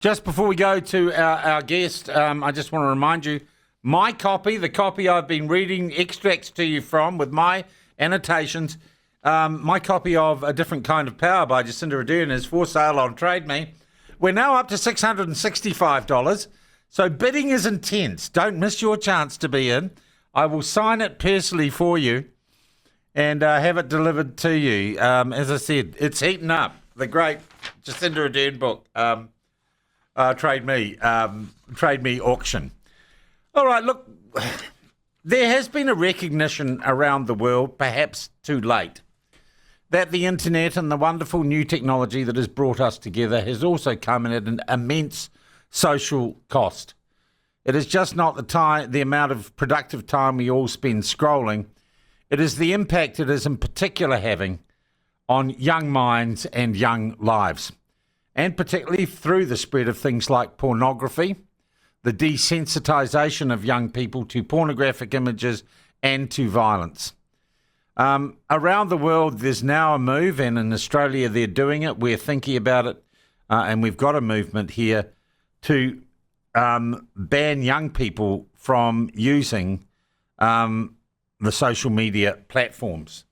Just before we go to our guest, I just want to remind you, my copy, the copy I've been reading extracts to you from with my annotations, my copy of A Different Kind of Power by Jacinda Ardern is for sale on Trade Me. We're now up to $665, so bidding is intense. Don't miss your chance to be in. I will sign it personally for you and have it delivered to you. As I said, it's heating up. The great Jacinda Ardern book. Trade Me auction. All right, look, there has been a recognition around the world, perhaps too late, that the internet and the wonderful new technology that has brought us together has also come at an immense social cost. It is just not the amount of productive time we all spend scrolling. It is the impact it is in particular having on young minds and young lives, and particularly through the spread of things like pornography, the desensitization of young people to pornographic images and to violence. Around the world, there's now a move, and in Australia they're doing it. We're thinking about it, and we've got a movement here to ban young people from using the social media platforms.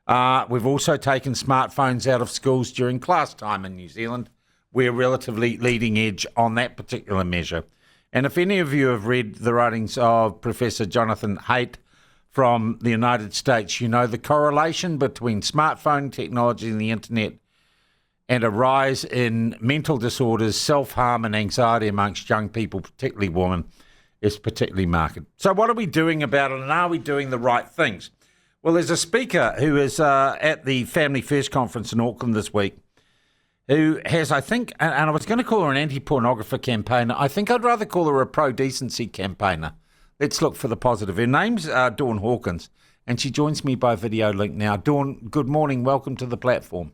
We've also taken smartphones out of schools during class time in New Zealand. We're relatively leading edge on that particular measure. And if any of you have read the writings of Professor Jonathan Haidt from the United States, you know the correlation between smartphone technology and the internet and a rise in mental disorders, self-harm and anxiety amongst young people, particularly women, is particularly marked. So what are we doing about it, and are we doing the right things? Well, there's a speaker who is at the Family First Conference in Auckland this week who has, I think, and I was going to call her an anti-pornographer campaigner. I think I'd rather call her a pro-decency campaigner. Let's look for the positive. Her name's Dawn Hawkins, and she joins me by video link now. Dawn, good morning. Welcome to the platform.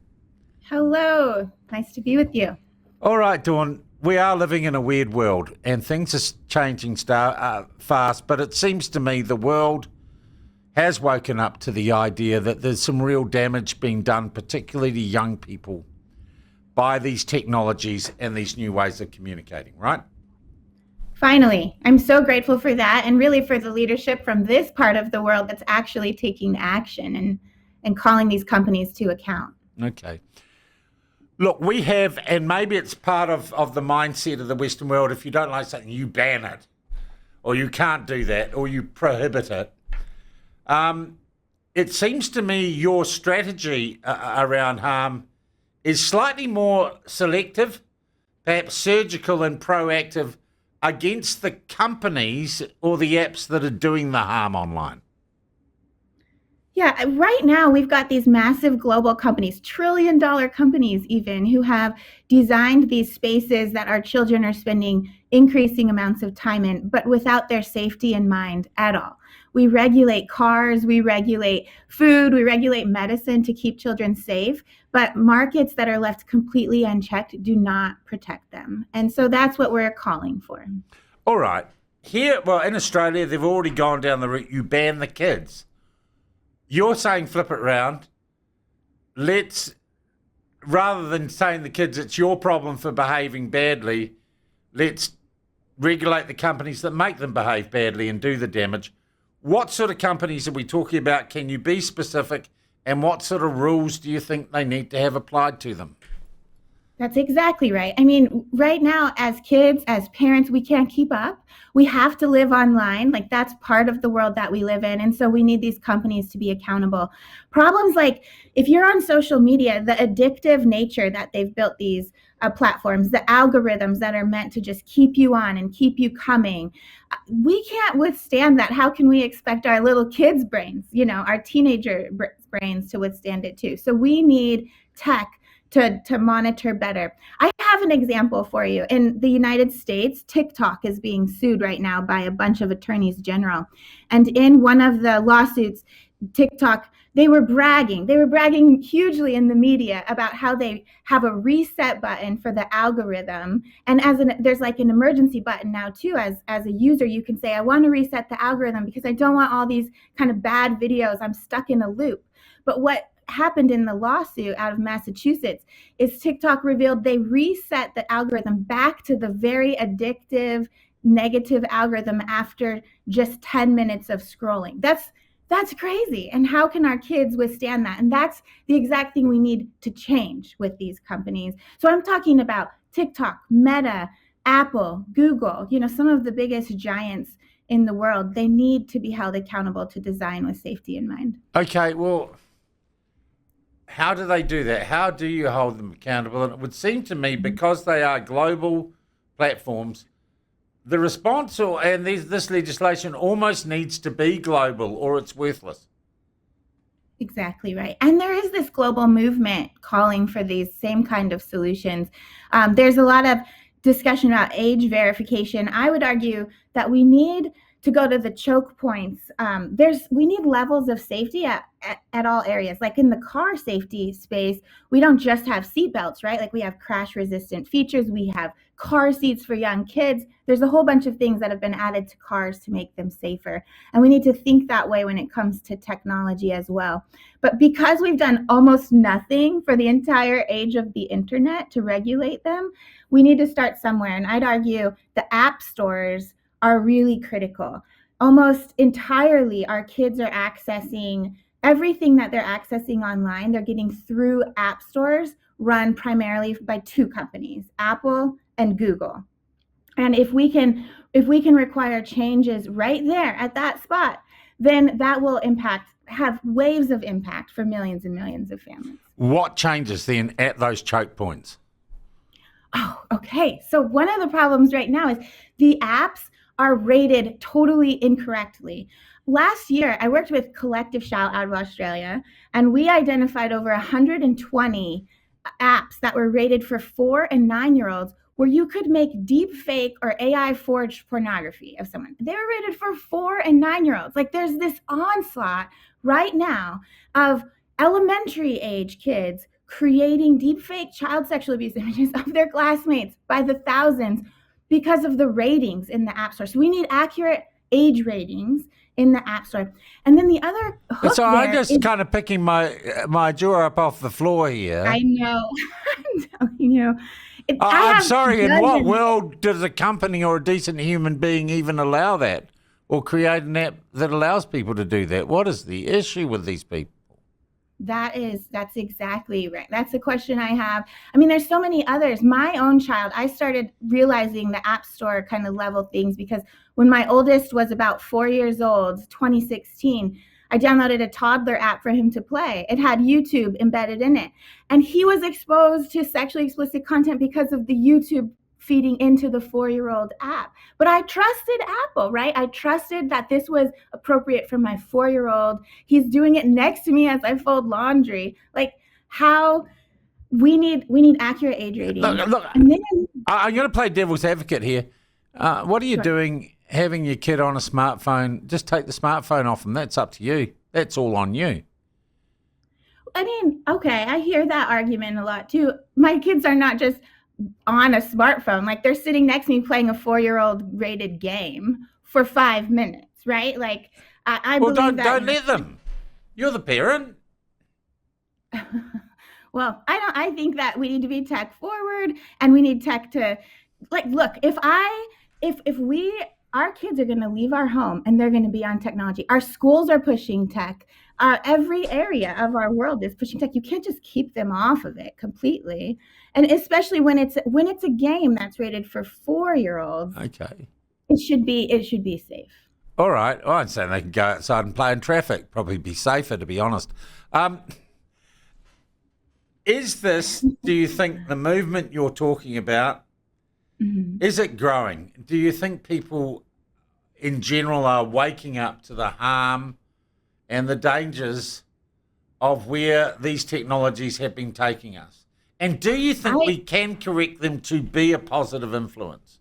Hello. Nice to be with you. All right, Dawn, we are living in a weird world, and things are changing fast, but it seems to me the world has woken up to the idea that there's some real damage being done, particularly to young people, by these technologies and these new ways of communicating, right? Finally, I'm so grateful for that, and really for the leadership from this part of the world that's actually taking action and calling these companies to account. Okay. Look, we have, and maybe it's part of the mindset of the Western world, if you don't like something, you ban it, or you can't do that, or you prohibit it. It seems to me your strategy around harm is slightly more selective, perhaps surgical and proactive against the companies or the apps that are doing the harm online. Yeah, right now we've got these massive global companies, trillion-dollar companies even, who have designed these spaces that our children are spending increasing amounts of time in, but without their safety in mind at all. We regulate cars, we regulate food, we regulate medicine to keep children safe, but markets that are left completely unchecked do not protect them. And so that's what we're calling for. All right. Here, well, in Australia, they've already gone down the route, you ban the kids. You're saying flip it round. Rather than saying the kids, it's your problem for behaving badly, let's regulate the companies that make them behave badly and do the damage. What sort of companies are we talking about? Can you be specific? And what sort of rules do you think they need to have applied to them? That's exactly right. I mean, right now, as kids, as parents, we can't keep up. We have to live online. Like, that's part of the world that we live in. And so we need these companies to be accountable. Problems like if you're on social media, the addictive nature that they've built these platforms, the algorithms that are meant to just keep you on and keep you coming, we can't withstand that. How can we expect our little kids' brains, our teenager brains to withstand it too? So we need tech to monitor better. I have an example for you. In the United States, TikTok is being sued right now by a bunch of attorneys general. And in one of the lawsuits, TikTok, they were bragging hugely in the media about how they have a reset button for the algorithm. And there's like an emergency button now too. As a user, you can say, I want to reset the algorithm because I don't want all these kind of bad videos. I'm stuck in a loop. But what happened in the lawsuit out of Massachusetts is TikTok revealed they reset the algorithm back to the very addictive, negative algorithm after just 10 minutes of scrolling. That's crazy. And how can our kids withstand that? And that's the exact thing we need to change with these companies. So I'm talking about TikTok, Meta, Apple, Google, some of the biggest giants in the world. They need to be held accountable to design with safety in mind. Okay, well, how do they do that? How do you hold them accountable? And it would seem to me, because they are global platforms, the response this legislation almost needs to be global, or it's worthless. Exactly right. And there is this global movement calling for these same kind of solutions. There's a lot of discussion about age verification. I would argue that we need to go to the choke points. We need levels of safety at all areas. Like in the car safety space, we don't just have seatbelts, right? Like we have crash resistant features. We have car seats for young kids. There's a whole bunch of things that have been added to cars to make them safer. And we need to think that way when it comes to technology as well. But because we've done almost nothing for the entire age of the internet to regulate them, we need to start somewhere. And I'd argue the app stores are really critical. Almost entirely, our kids are accessing everything that they're accessing online. They're getting through app stores run primarily by two companies, Apple and Google. And if we can require changes right there at that spot, then that will have waves of impact for millions and millions of families. What changes then at those choke points? Oh, okay. So one of the problems right now is the apps are rated totally incorrectly. Last year, I worked with Collective Shout out of Australia, and we identified over 120 apps that were rated for 4 and 9-year-olds where you could make deep fake or AI forged pornography of someone. They were rated for 4 and 9-year-olds. Like there's this onslaught right now of elementary age kids creating deep fake child sexual abuse images of their classmates by the thousands because of the ratings in the App Store. So we need accurate age ratings in the App Store. And then the other hook So I'm just kind of picking my jaw up off the floor here. I know. I'm telling you. I'm sorry, in what world does a company or a decent human being even allow that or create an app that allows people to do that? What is the issue with these people? That's exactly right. That's the question I have. I mean, there's so many others. My own child, I started realizing the App Store kind of level things because when my oldest was about 4 years old, 2016, I downloaded a toddler app for him to play. It had YouTube embedded in it. And he was exposed to sexually explicit content because of the YouTube feeding into the 4-year-old app. But I trusted Apple, right? I trusted that this was appropriate for my 4-year-old. He's doing it next to me as I fold laundry. Like how we need accurate age rating. Look, I'm going to play devil's advocate here. What are you doing having your kid on a smartphone? Just take the smartphone off them. That's up to you. That's all on you. I mean, okay, I hear that argument a lot too. My kids are not just on a smartphone. Like they're sitting next to me playing a 4-year-old rated game for 5 minutes, right? Like I believe that. Don't let them. You're the parent. Well, I think that we need to be tech forward and we need tech to look, if our kids are going to leave our home and they're going to be on technology. Our schools are pushing tech. Every area of our world is pushing tech. You can't just keep them off of it completely. And especially when it's a game that's rated for 4-year-olds. Okay. It should be safe. All right. Well, I'm saying they can go outside and play in traffic. Probably be safer, to be honest. Is this, do you think, the movement you're talking about, is it growing? Do you think people in general are waking up to the harm and the dangers of where these technologies have been taking us? And do you think we can correct them to be a positive influence?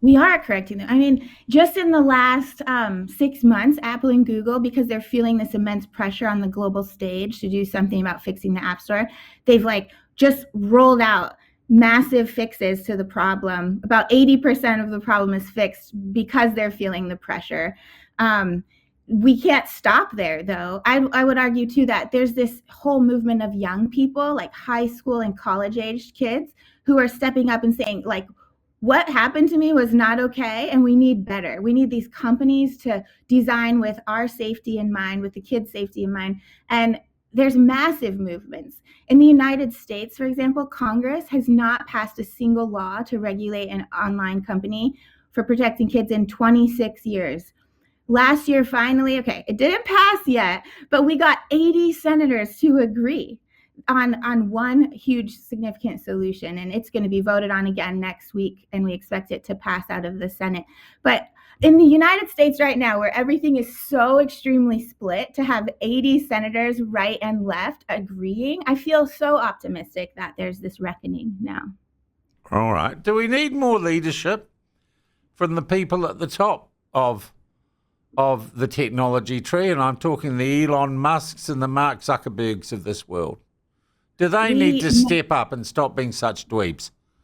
We are correcting them. I mean, just in the last 6 months, Apple and Google, because they're feeling this immense pressure on the global stage to do something about fixing the App Store, they've just rolled out massive fixes to the problem. About 80% of the problem is fixed because they're feeling the pressure. We can't stop there, though. I would argue, too, that there's this whole movement of young people, like high school and college-aged kids, who are stepping up and saying, like, what happened to me was not okay, and we need better. We need these companies to design with our safety in mind, with the kids' safety in mind. And there's massive movements. In the United States, for example, Congress has not passed a single law to regulate an online company for protecting kids in 26 years. Last year, finally, okay, it didn't pass yet, but we got 80 senators to agree on one huge significant solution, and it's going to be voted on again next week, and we expect it to pass out of the Senate. But in the United States right now, where everything is so extremely split, to have 80 senators, right and left, agreeing, I feel so optimistic that there's this reckoning now. All right. Do we need more leadership from the people at the top of the technology tree? And I'm talking the Elon Musks and the Mark Zuckerbergs of this world. Do they need to step up and stop being such dweebs?